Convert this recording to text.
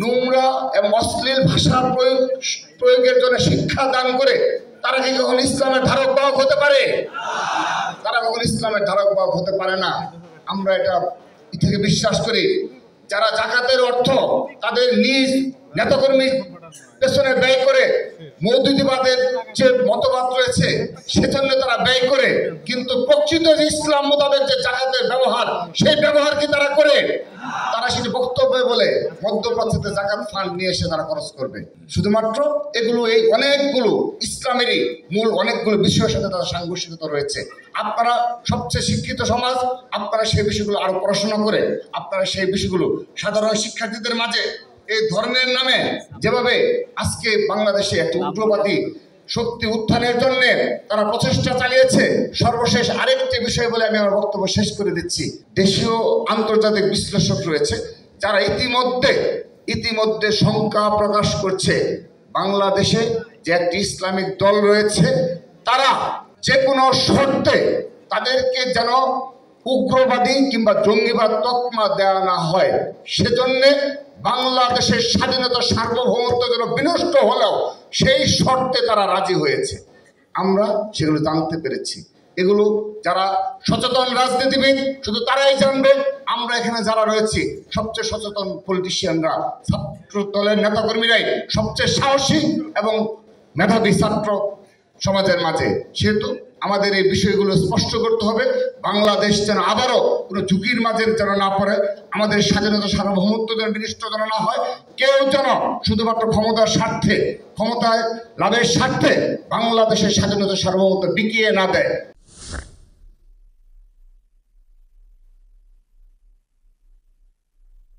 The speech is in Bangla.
নোংরা এবং অশ্লীল ভাষা প্রয়োগের জন্য শিক্ষা দান করে তারা কি কখনো ইসলামের ধারক বাহক হতে পারে? তারা কখনো ইসলামের ধারক বাহক হতে পারে না। আমরা এটা থেকে বিশ্বাস করি, যারা জাকাতের অর্থ তাদের নিজ নেতাকর্মী পেছনে ব্যয় করে, মৌদুদিবাদের যে মতবাদ রয়েছে সেজন্য তারা ব্যয় করে, কিন্তু প্রকৃত যে ইসলাম মোতাবেক যে জাকাতের ব্যবহার, সেই ব্যবহার কি তারা করে? তারা সেটি বক্তব্যে বলে মধ্যপ্রাচ্যতে জাকাত ফান্ড নিয়ে এসে তারা খরচ করবে। শুধুমাত্র এগুলো এই অনেকগুলো ইসলামেরই মূল অনেকগুলো বিষয়ের সাথে তাদের সাংঘর্ষিকতা রয়েছে। আপনারা সবচেয়ে শিক্ষিত সমাজ, আপনারা সেই বিষয়গুলো আরো পড়াশোনা করে আপনারা সেই বিষয়গুলো সাধারণ শিক্ষার্থীদের মাঝে এই ধর্মের নামে যেভাবে আজকে বাংলাদেশে একটি উগ্রবাদী শক্তি উত্থানের জন্য তারা প্রচেষ্টা চালিয়েছে। সর্বশেষ আরেকটি বিষয় বলে আমি আমার বক্তব্য শেষ করে দিচ্ছি। দেশীয় আন্তর্জাতিক বিশ্লেষক রয়েছে যারা ইতিমধ্যে শঙ্কা প্রকাশ করছে বাংলাদেশে যে একটি ইসলামিক দল রয়েছে, তারা যে কোনো শর্তে তাদেরকে যেন উগ্রবাদী কিংবা জঙ্গিবাদ তকমা দেওয়া না হয়, সেজন্য বাংলাদেশের স্বাধীনতা সার্বভৌমত্ব যেন বিনষ্ট হলেও সেই শর্তে তারা রাজি হয়েছে। আমরা সেগুলো জানতে পেরেছি। এগুলো যারা সচেতন রাজনীতিবিদ শুধু তারাই জানবে। আমরা এখানে যারা রয়েছি সবচেয়ে সচেতন পলিটিশিয়ানরা, ছাত্র দলের নেতাকর্মীরাই সবচেয়ে সাহসী এবং মেধাবী ছাত্র সমাজের মাঝে। সেহেতু আমাদের এই বিষয়গুলো স্পষ্ট করতে হবে। বাংলাদেশ যেন আবারও কোনো ঝুঁকির মাঝে যেন না পড়ে, আমাদের স্বাধীনতা সার্বভৌমত্ব যেন বিনষ্ট যেন না হয়, কেউ যেন শুধুমাত্র ক্ষমতার স্বার্থে, ক্ষমতায় লাভের স্বার্থে বাংলাদেশের স্বাধীনতা সার্বভৌমত্ব বিকিয়ে না দেয়।